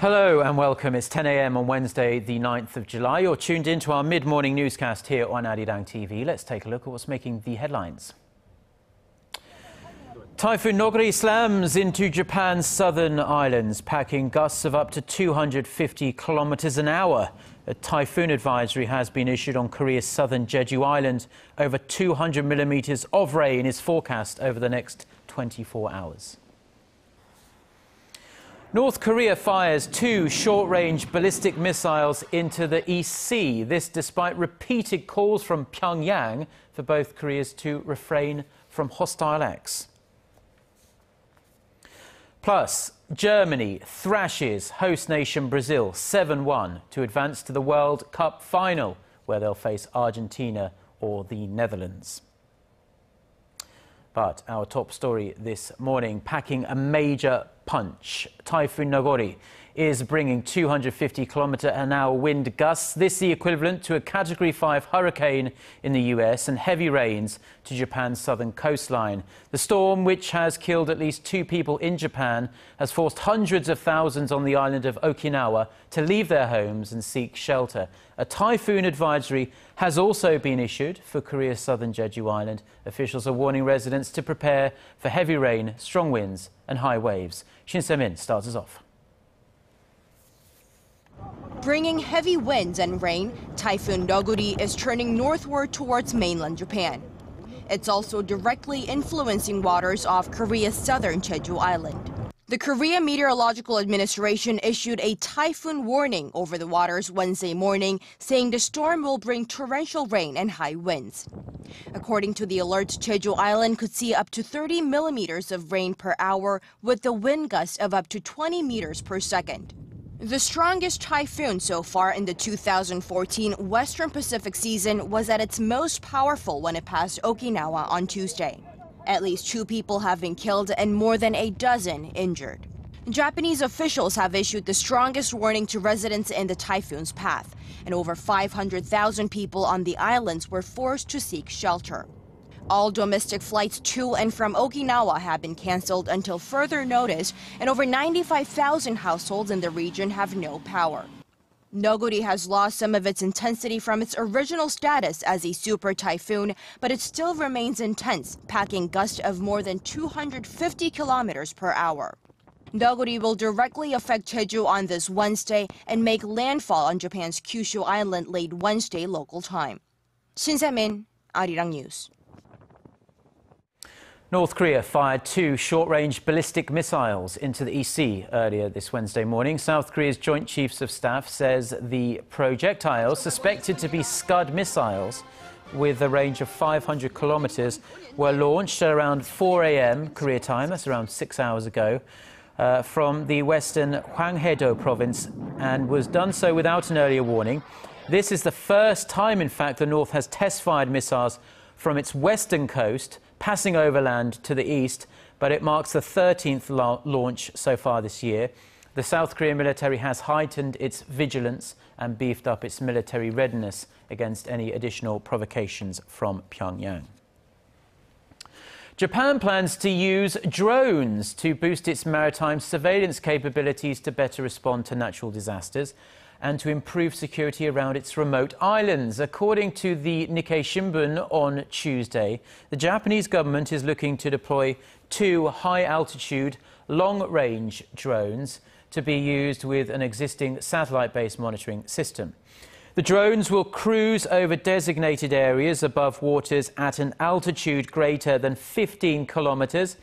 Hello and welcome. It's 10 a.m. on Wednesday, the 9th of July. You're tuned into our mid-morning newscast here on ARIRANG TV. Let's take a look at what's making the headlines. Typhoon Neoguri slams into Japan's southern islands, packing gusts of up to 250 kilometers an hour. A typhoon advisory has been issued on Korea's southern Jeju Island. Over 200 millimeters of rain is forecast over the next 24 hours. North Korea fires 2 short-range ballistic missiles into the East Sea. This despite repeated calls from Pyongyang for both Koreas to refrain from hostile acts. Plus, Germany thrashes host nation Brazil 7-1 to advance to the World Cup final, where they'll face Argentina or the Netherlands. But our top story this morning, packing a major punch. Typhoon Neoguri is bringing 250 km/h wind gusts. This is the equivalent to a Category 5 hurricane in the US and heavy rains to Japan's southern coastline. The storm, which has killed at least 2 people in Japan, has forced hundreds of thousands on the island of Okinawa to leave their homes and seek shelter. A typhoon advisory has also been issued for Korea's southern Jeju Island. Officials are warning residents to prepare for heavy rain, strong winds and high waves. Shin Se-min starts us off. Bringing heavy winds and rain, Typhoon Neoguri is turning northward towards mainland Japan. It's also directly influencing waters off Korea's southern Jeju Island. The Korea Meteorological Administration issued a typhoon warning over the waters Wednesday morning, saying the storm will bring torrential rain and high winds. According to the alert, Jeju Island could see up to 30 millimeters of rain per hour with the wind gusts of up to 20 meters per second. The strongest typhoon so far in the 2014 Western Pacific season was at its most powerful when it passed Okinawa on Tuesday. At least 2 people have been killed and more than a dozen injured. Japanese officials have issued the strongest warning to residents in the typhoon's path, and over 500,000 people on the islands were forced to seek shelter. All domestic flights to and from Okinawa have been canceled until further notice, and over 95,000 households in the region have no power. Neoguri has lost some of its intensity from its original status as a super typhoon, but it still remains intense, packing gusts of more than 250 kilometers per hour. Neoguri will directly affect Jeju on this Wednesday and make landfall on Japan's Kyushu Island late Wednesday local time. Shin Se-min, ARIRANG News. North Korea fired 2 short-range ballistic missiles into the East Sea earlier this Wednesday morning. South Korea's Joint Chiefs of Staff says the projectiles, suspected to be Scud missiles with a range of 500 kilometers, were launched at around 4 a.m. Korea time, that's around 6 hours ago, from the western Hwanghae-do province, and was done so without an earlier warning. This is the first time, in fact, the North has test-fired missiles from its western coast, passing overland to the east, but it marks the 13th launch so far this year. The South Korean military has heightened its vigilance and beefed up its military readiness against any additional provocations from Pyongyang. Japan plans to use drones to boost its maritime surveillance capabilities to better respond to natural disasters and to improve security around its remote islands. According to the Nikkei Shimbun on Tuesday, the Japanese government is looking to deploy 2 high-altitude, long-range drones to be used with an existing satellite-based monitoring system. The drones will cruise over designated areas above waters at an altitude greater than 15 kilometers,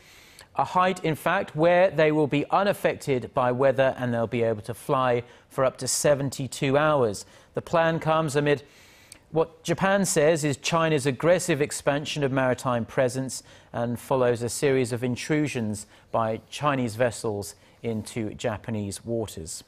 a height, in fact, where they will be unaffected by weather and they'll be able to fly for up to 72 hours. The plan comes amid what Japan says is China's aggressive expansion of maritime presence and follows a series of intrusions by Chinese vessels into Japanese waters.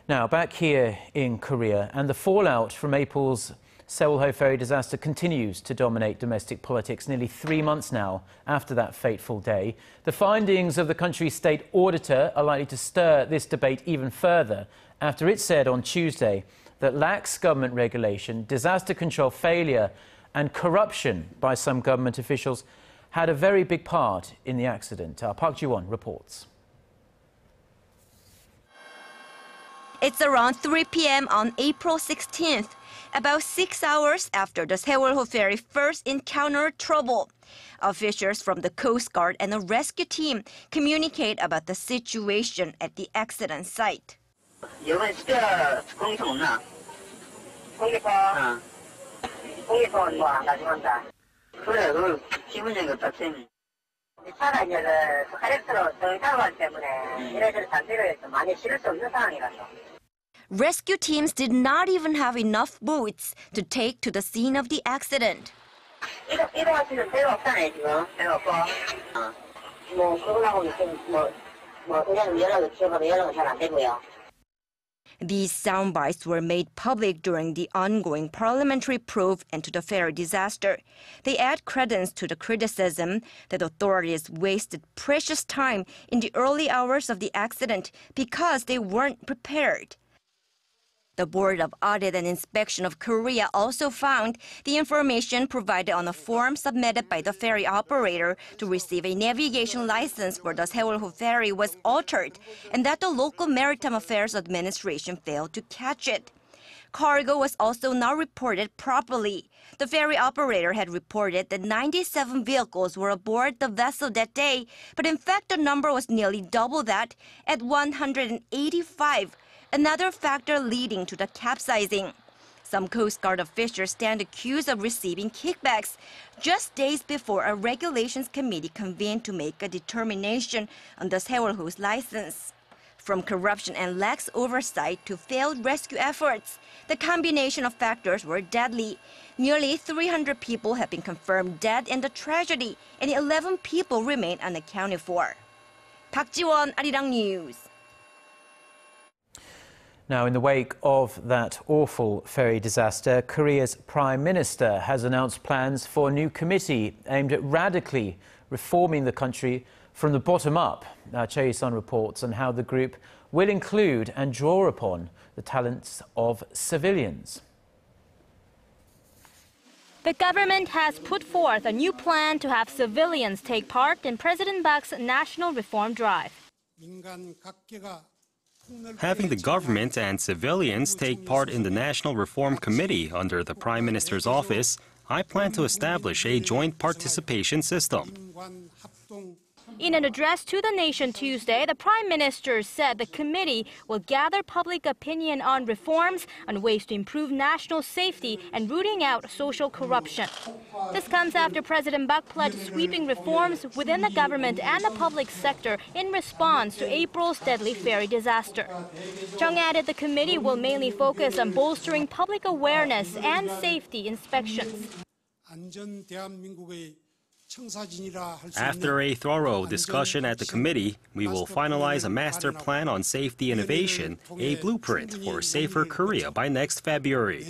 Now, back here in Korea, and the fallout from April's Seoul-ho ferry disaster continues to dominate domestic politics nearly 3 months now after that fateful day. The findings of the country's state auditor are likely to stir this debate even further after it said on Tuesday that lax government regulation, disaster control failure and corruption by some government officials had a very big part in the accident. Park Ji-won reports. It's around 3 p.m. on April 16th, about 6 hours after the Seoul ferry first encountered trouble. Officials from the Coast Guard and a rescue team communicate about the situation at the accident site. 이번에 식별 공기통 없나? 공기통? 공기통은 뭐 안 가져간다. 그래, 그 기본적인 것 같은. 차가 이제 그 카렉터로 더 타고 가기 때문에 이래저래 장비를 좀 많이 실을 수 없는 상황이라서. Rescue teams did not even have enough boats to take to the scene of the accident. 이동할 수 있는 배가 없다네 지금. 배가 없고. 뭐 그거하고 지금 뭐 그냥 연락을 취업하면 연락은 잘 안 되고요. These soundbites were made public during the ongoing parliamentary probe into the ferry disaster. They add credence to the criticism that authorities wasted precious time in the early hours of the accident because they weren't prepared. The Board of Audit and Inspection of Korea also found the information provided on a form submitted by the ferry operator to receive a navigation license for the Seoul ferry was altered and that the local Maritime Affairs Administration failed to catch it. Cargo was also not reported properly. The ferry operator had reported that 97 vehicles were aboard the vessel that day, but in fact the number was nearly double that at 185. Another factor leading to the capsizing. Some Coast Guard officials stand accused of receiving kickbacks just days before a regulations committee convened to make a determination on the Seoul-Ho's license. From corruption and lax oversight to failed rescue efforts, the combination of factors were deadly. Nearly 300 people have been confirmed dead in the tragedy, and 11 people remain unaccounted for. Park Ji-won, ARIRANG News. Now, in the wake of that awful ferry disaster, Korea's Prime Minister has announced plans for a new committee aimed at radically reforming the country from the bottom up. Now, Choi Sun reports on how the group will include and draw upon the talents of civilians. The government has put forth a new plan to have civilians take part in President Park's national reform drive. Having the government and civilians take part in the National Reform Committee under the Prime Minister's office, I plan to establish a joint participation system. In an address to the nation Tuesday, the Prime Minister said the committee will gather public opinion on reforms and ways to improve national safety and rooting out social corruption. This comes after President Park pledged sweeping reforms within the government and the public sector in response to April's deadly ferry disaster. Chung added the committee will mainly focus on bolstering public awareness and safety inspections. After a thorough discussion at the committee, we will finalize a master plan on safety innovation, a blueprint for safer Korea by next February.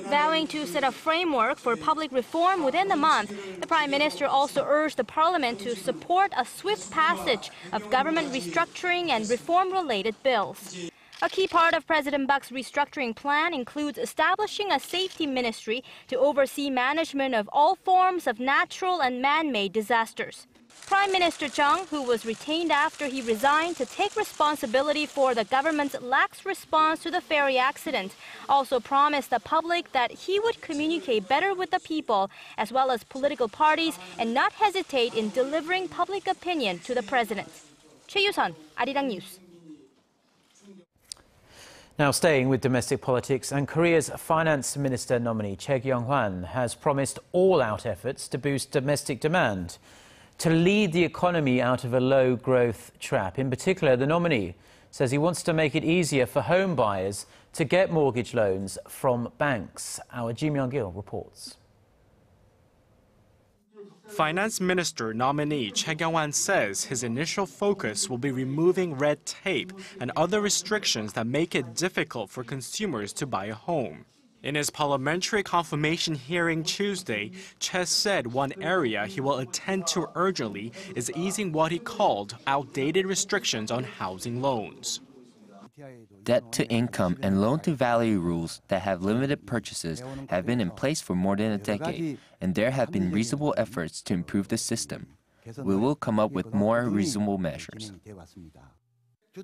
Vowing to set a framework for public reform within the month, the Prime Minister also urged the Parliament to support a swift passage of government restructuring and reform-related bills. A key part of President Park's restructuring plan includes establishing a safety ministry to oversee management of all forms of natural and man-made disasters. Prime Minister Chung, who was retained after he resigned to take responsibility for the government's lax response to the ferry accident, also promised the public that he would communicate better with the people as well as political parties and not hesitate in delivering public opinion to the president. Choi Yu-sun, ARIRANG News. Now, staying with domestic politics, and Korea's Finance Minister nominee Choi Kyung-hwan has promised all-out efforts to boost domestic demand, to lead the economy out of a low-growth trap. In particular, the nominee says he wants to make it easier for home buyers to get mortgage loans from banks. Our Ji Myung-gil reports. Finance Minister nominee Choi Kyung-hwan says his initial focus will be removing red tape and other restrictions that make it difficult for consumers to buy a home. In his parliamentary confirmation hearing Tuesday, Choi said one area he will attend to urgently is easing what he called outdated restrictions on housing loans. Debt-to-income and loan-to-value rules that have limited purchases have been in place for more than a decade, and there have been reasonable efforts to improve the system. We will come up with more reasonable measures.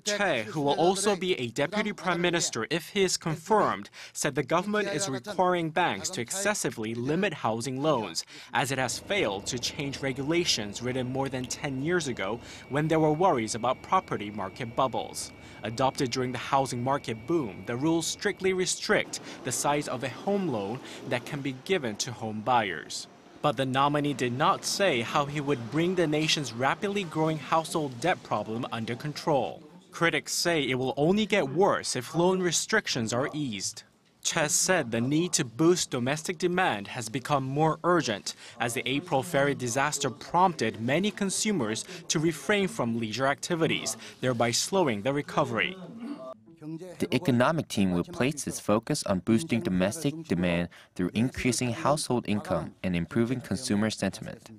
Che, who will also be a deputy prime minister if he is confirmed, said the government is requiring banks to excessively limit housing loans, as it has failed to change regulations written more than 10 years ago when there were worries about property market bubbles. Adopted during the housing market boom, the rules strictly restrict the size of a home loan that can be given to home buyers. But the nominee did not say how he would bring the nation's rapidly growing household debt problem under control. Critics say it will only get worse if loan restrictions are eased. Che said the need to boost domestic demand has become more urgent as the April ferry disaster prompted many consumers to refrain from leisure activities, thereby slowing the recovery. The economic team will place its focus on boosting domestic demand through increasing household income and improving consumer sentiment.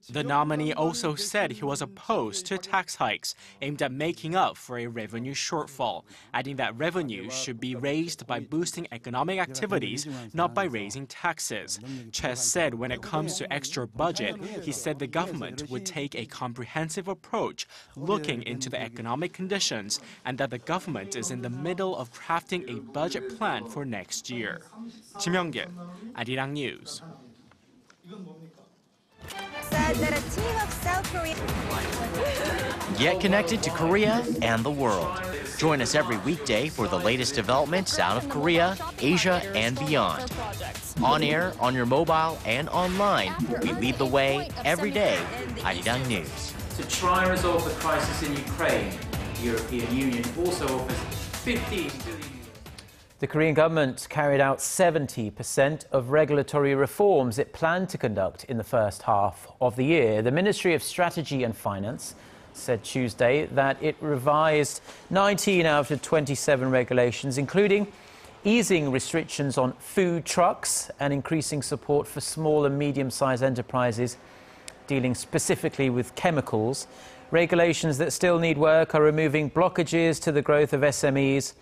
The nominee also said he was opposed to tax hikes aimed at making up for a revenue shortfall, adding that revenue should be raised by boosting economic activities, not by raising taxes. Che said when it comes to extra budget, he said the government would take a comprehensive approach, looking into the economic conditions, and that the government is in the middle of crafting a budget plan for next year. Kim Young-gil, ARIRANG News. Said that a team of South Korea. Get connected to Korea and the world. Join us every weekday for the latest developments out of Korea, Asia, and beyond. On air, on your mobile, and online, we lead the way every day. ARIRANG News. To try and resolve the crisis in Ukraine, the European Union also offers 15 billion. The Korean government carried out 70% of regulatory reforms it planned to conduct in the first half of the year. The Ministry of Strategy and Finance said Tuesday that it revised 19 out of 27 regulations, including easing restrictions on food trucks and increasing support for small and medium-sized enterprises dealing specifically with chemicals. Regulations that still need work are removing blockages to the growth of SMEs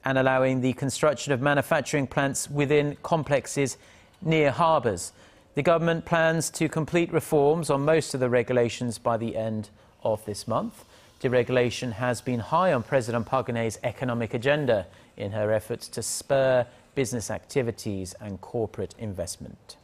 and allowing the construction of manufacturing plants within complexes near harbours. The government plans to complete reforms on most of the regulations by the end of this month. Deregulation has been high on President Park Geun-hye's economic agenda in her efforts to spur business activities and corporate investment.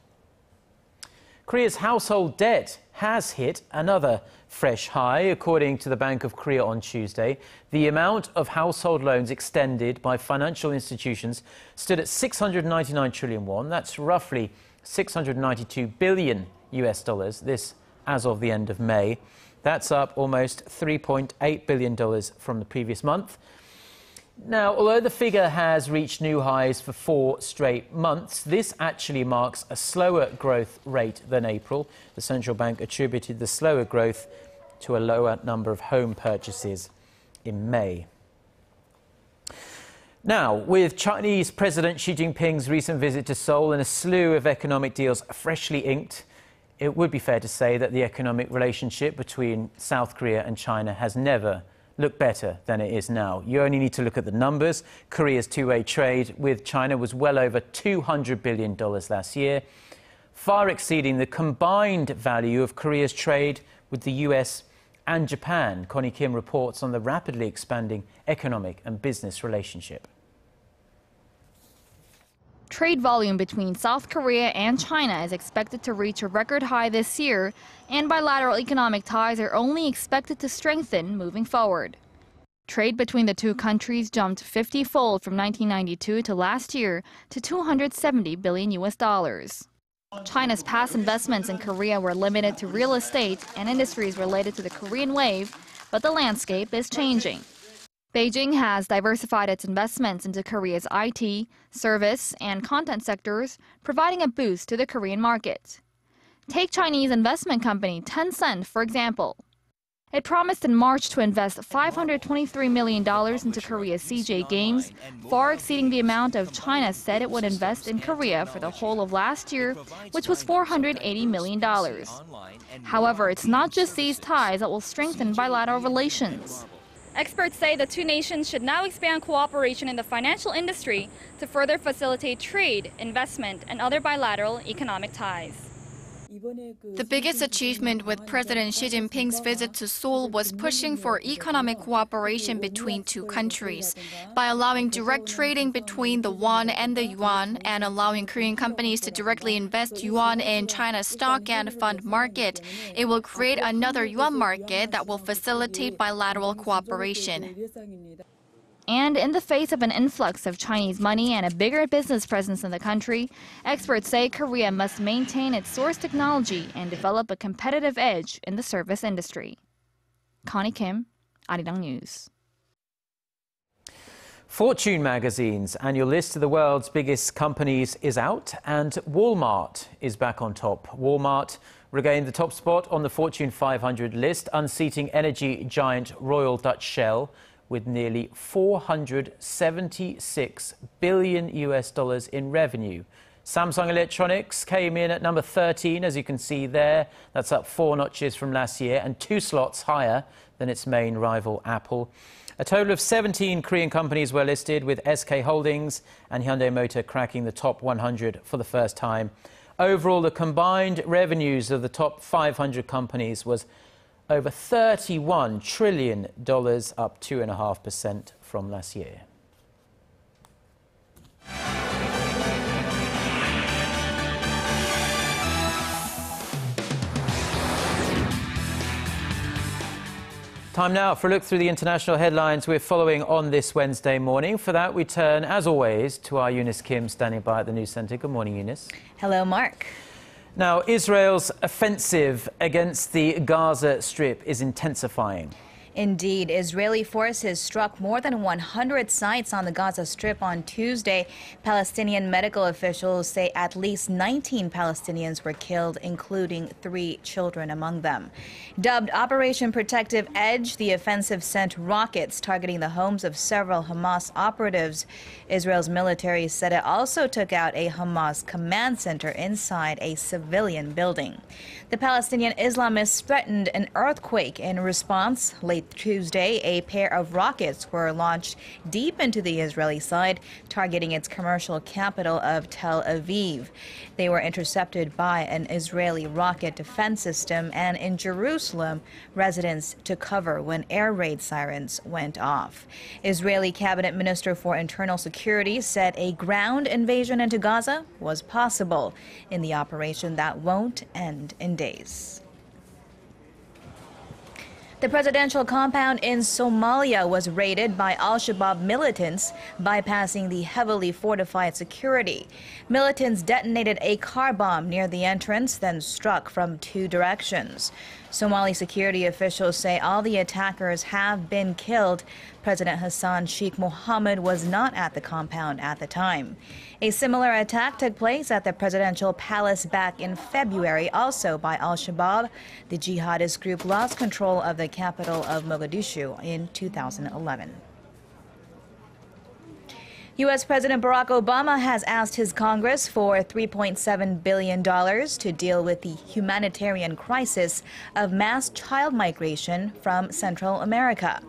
Korea's household debt has hit another fresh high, according to the Bank of Korea on Tuesday. The amount of household loans extended by financial institutions stood at 699 trillion won. That's roughly $692 billion US. This as of the end of May. That's up almost $3.8 billion from the previous month. Now, although the figure has reached new highs for 4 straight months, this actually marks a slower growth rate than April. The central bank attributed the slower growth to a lower number of home purchases in May. Now, with Chinese President Xi Jinping's recent visit to Seoul and a slew of economic deals freshly inked, it would be fair to say that the economic relationship between South Korea and China has never look better than it is now. You only need to look at the numbers. Korea's two-way trade with China was well over $200 billion last year, far exceeding the combined value of Korea's trade with the US and Japan. Connie Kim reports on the rapidly expanding economic and business relationship. Trade volume between South Korea and China is expected to reach a record high this year, and bilateral economic ties are only expected to strengthen moving forward. Trade between the two countries jumped 50-fold from 1992 to last year to $270 billion US. China's past investments in Korea were limited to real estate and industries related to the Korean wave, but the landscape is changing. Beijing has diversified its investments into Korea's IT, service, and content sectors, providing a boost to the Korean market. Take Chinese investment company Tencent, for example. It promised in March to invest $523 million into Korea's CJ Games, far exceeding the amount of China said it would invest in Korea for the whole of last year, which was $480 million. However, it's not just these ties that will strengthen bilateral relations. Experts say the two nations should now expand cooperation in the financial industry to further facilitate trade, investment, and other bilateral economic ties. The biggest achievement with President Xi Jinping's visit to Seoul was pushing for economic cooperation between two countries. By allowing direct trading between the won and the yuan and allowing Korean companies to directly invest yuan in China's stock and fund market, it will create another yuan market that will facilitate bilateral cooperation. And in the face of an influx of Chinese money and a bigger business presence in the country, experts say Korea must maintain its source technology and develop a competitive edge in the service industry. Connie Kim, ARIRANG News. Fortune magazine's annual list of the world's biggest companies is out, and Walmart is back on top. Walmart regained the top spot on the Fortune 500 list, unseating energy giant Royal Dutch Shell, with nearly $476 billion in revenue. Samsung Electronics came in at number 13, as you can see there. That's up 4 notches from last year and 2 slots higher than its main rival Apple. A total of 17 Korean companies were listed, with SK Holdings and Hyundai Motor cracking the top 100 for the first time. Overall, the combined revenues of the top 500 companies was over $31 trillion, up 2.5% from last year. Time now for a look through the international headlines we're following on this Wednesday morning. For that, we turn, as always, to our Eunice Kim standing by at the news centre. Good morning, Eunice. Hello, Mark. Now, Israel's offensive against the Gaza Strip is intensifying. Indeed, Israeli forces struck more than 100 sites on the Gaza Strip on Tuesday. Palestinian medical officials say at least 19 Palestinians were killed, including 3 children among them. Dubbed Operation Protective Edge, the offensive sent rockets targeting the homes of several Hamas operatives. Israel's military said it also took out a Hamas command center inside a civilian building. The Palestinian Islamists threatened an earthquake in response. Late Tuesday, a pair of rockets were launched deep into the Israeli side, targeting its commercial capital of Tel Aviv. They were intercepted by an Israeli rocket defense system, and in Jerusalem, residents took cover when air raid sirens went off. Israeli Cabinet Minister for Internal Security said a ground invasion into Gaza was possible in the operation that won't end in days. The presidential compound in Somalia was raided by al-Shabaab militants, bypassing the heavily fortified security. Militants detonated a car bomb near the entrance, then struck from 2 directions. Somali security officials say all the attackers have been killed. President Hassan Sheikh Mohammed was not at the compound at the time. A similar attack took place at the presidential palace back in February, also by al-Shabaab. The jihadist group lost control of the capital of Mogadishu in 2011. U.S. President Barack Obama has asked his Congress for $3.7 billion to deal with the humanitarian crisis of mass child migration from Central America.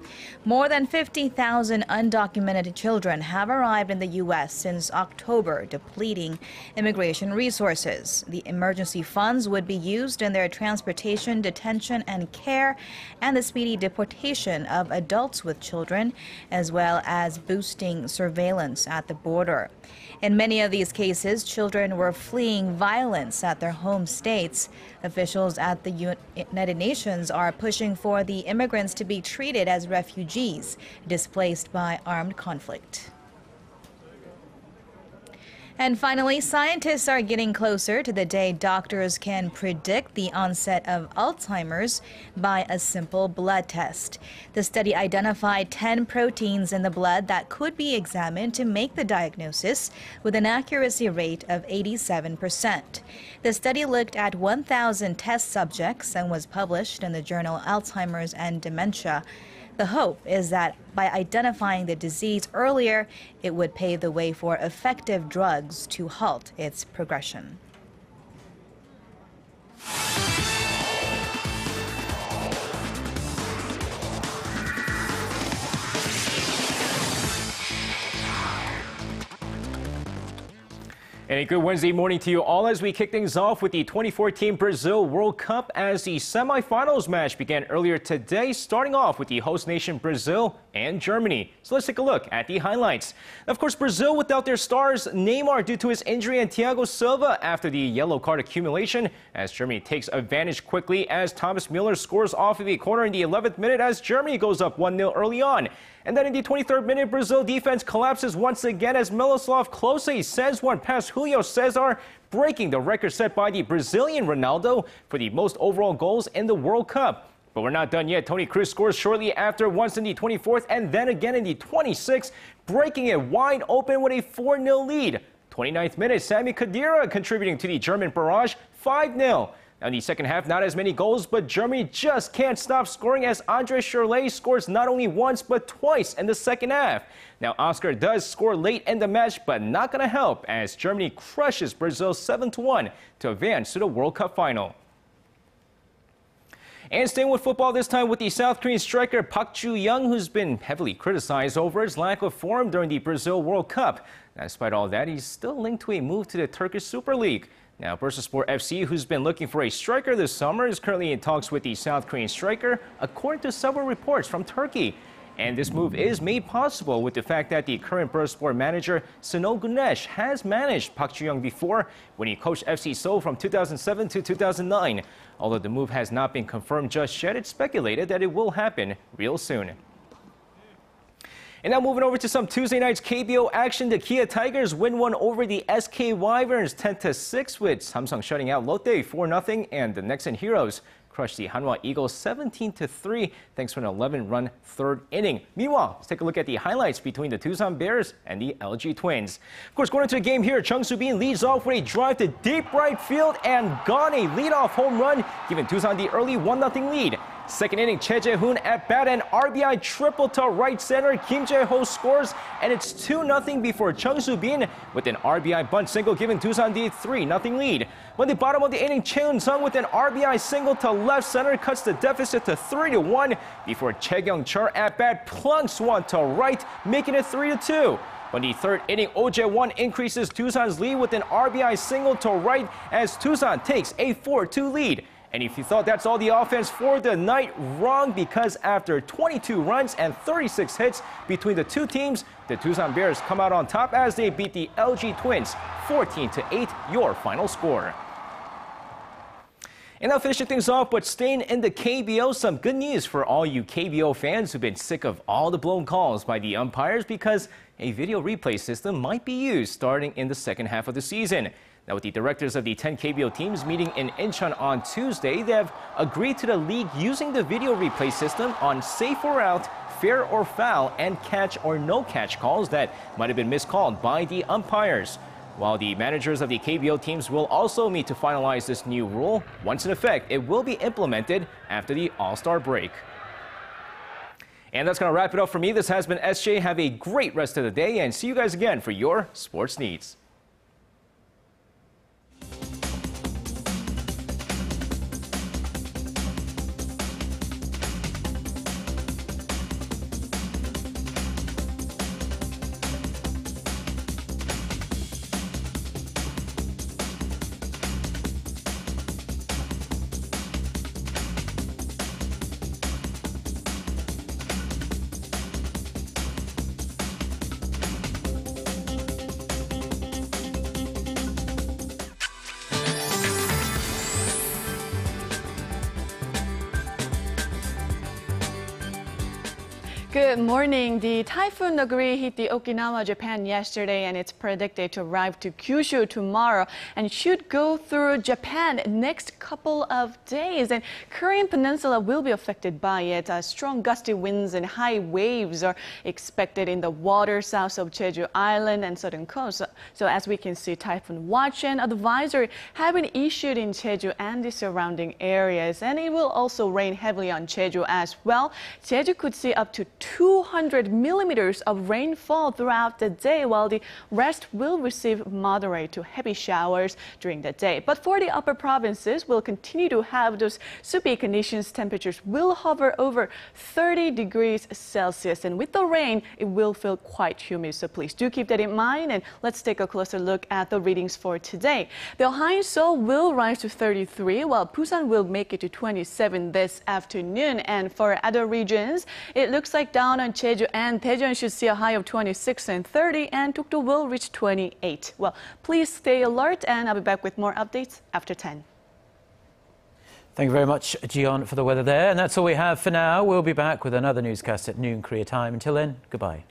More than 50,000 undocumented children have arrived in the U.S. since October, depleting immigration resources. The emergency funds would be used in their transportation, detention, and care, and the speedy deportation of adults with children, as well as boosting surveillance at the border. In many of these cases, children were fleeing violence at their home states. Officials at the United Nations are pushing for the immigrants to be treated as refugees displaced by armed conflict. And finally, scientists are getting closer to the day doctors can predict the onset of Alzheimer's by a simple blood test. The study identified 10 proteins in the blood that could be examined to make the diagnosis with an accuracy rate of 87%. The study looked at 1,000 test subjects and was published in the journal Alzheimer's and Dementia. The hope is that by identifying the disease earlier, it would pave the way for effective drugs to halt its progression. And a good Wednesday morning to you all as we kick things off with the 2014 Brazil World Cup as the semifinals match began earlier today, starting off with the host nation Brazil and Germany. So let's take a look at the highlights. Of course, Brazil without their stars Neymar due to his injury and Thiago Silva after the yellow card accumulation, as Germany takes advantage quickly as Thomas Müller scores off of a corner in the 11th minute as Germany goes up 1-0 early on. And then in the 23rd minute, Brazil defense collapses once again as Miroslav Klose sends one past Julio Cesar, breaking the record set by the Brazilian Ronaldo for the most overall goals in the World Cup. But we're not done yet. Toni Kroos scores shortly after, once in the 24th and then again in the 26th, breaking it wide open with a 4-0 lead. 29th minute, Sami Khedira contributing to the German barrage, 5-0. Now in the second half, not as many goals, but Germany just can't stop scoring as Andre Schürrle scores not only once, but twice in the second half. Now Oscar does score late in the match, but not going to help as Germany crushes Brazil 7-1 to advance to the World Cup final. And staying with football this time with the South Korean striker Park Ju-young, who's been heavily criticized over his lack of form during the Brazil World Cup. Now, despite all that, he's still linked to a move to the Turkish Super League. Now, Bursaspor FC, who's been looking for a striker this summer, is currently in talks with the South Korean striker, according to several reports from Turkey. And this move is made possible with the fact that the current Bursaspor manager, Şenol Güneş, has managed Park Ju-young before when he coached FC Seoul from 2007 to 2009. Although the move has not been confirmed just yet, it's speculated that it will happen real soon. And now moving over to some Tuesday night's KBO action, the Kia Tigers win one over the SK Wyverns 10-6 with Samsung shutting out Lotte 4-0, and the Nexen Heroes crushed the Hanwha Eagles 17-3 thanks to an 11-run third inning. Meanwhile, let's take a look at the highlights between the Tucson Bears and the LG Twins. Of course, going into the game here, Chung Soo-bin leads off with a drive to deep right field and gone, a leadoff home run, giving Tucson the early 1-0 lead. Second inning, Choi Jae-hoon at bat and RBI triple to right center. Kim Jae-ho scores, and it's 2-0 before Chung Soo-bin with an RBI bunt single, giving Tucson the 3-0 lead. When the bottom of the inning, Choi Eun-sung with an RBI single to left center cuts the deficit to 3-1 before Chae Kyung-chul at bat plunks one to right, making it 3-2. When the third inning, Oh Jae-won increases Tucson's lead with an RBI single to right as Tucson takes a 4-2 lead. And if you thought that's all the offense for the night, wrong, because after 22 runs and 36 hits between the two teams, the Tucson Bears come out on top as they beat the LG Twins 14-8, your final score. And now finishing things off, but staying in the KBO, some good news for all you KBO fans who've been sick of all the blown calls by the umpires, because a video replay system might be used starting in the second half of the season. Now, with the directors of the 10 KBO teams meeting in Incheon on Tuesday, they have agreed to the league using the video replay system on safe or out, fair or foul, and catch or no catch calls that might have been miscalled by the umpires. While the managers of the KBO teams will also meet to finalize this new rule, once in effect, it will be implemented after the All-Star break. And that's going to wrap it up for me. This has been SJ. Have a great rest of the day and see you guys again for your sports needs. Good morning. The Typhoon Neoguri hit the Okinawa, Japan yesterday, and it's predicted to arrive to Kyushu tomorrow and should go through Japan next couple of days. And Korean Peninsula will be affected by it. Strong gusty winds and high waves are expected in the water south of Jeju Island and southern coast. So as we can see, typhoon watch and advisory have been issued in Jeju and the surrounding areas. And it will also rain heavily on Jeju as well. Jeju could see up to 200 millimeters of rainfall throughout the day, while the rest will receive moderate to heavy showers during the day. But for the upper provinces, we'll continue to have those soupy conditions. Temperatures will hover over 30 degrees Celsius, and with the rain, it will feel quite humid. So please do keep that in mind, and let's take a closer look at the readings for today. The high in Seoul will rise to 33, while Busan will make it to 27 this afternoon. And for other regions, it looks like down on Jeju and Daejeon should see a high of 26 and 30, and Dokdo will reach 28. Well, please stay alert, and I'll be back with more updates after 10. Thank you very much, Jiyeon, for the weather there. And that's all we have for now. We'll be back with another newscast at noon Korea time. Until then, goodbye.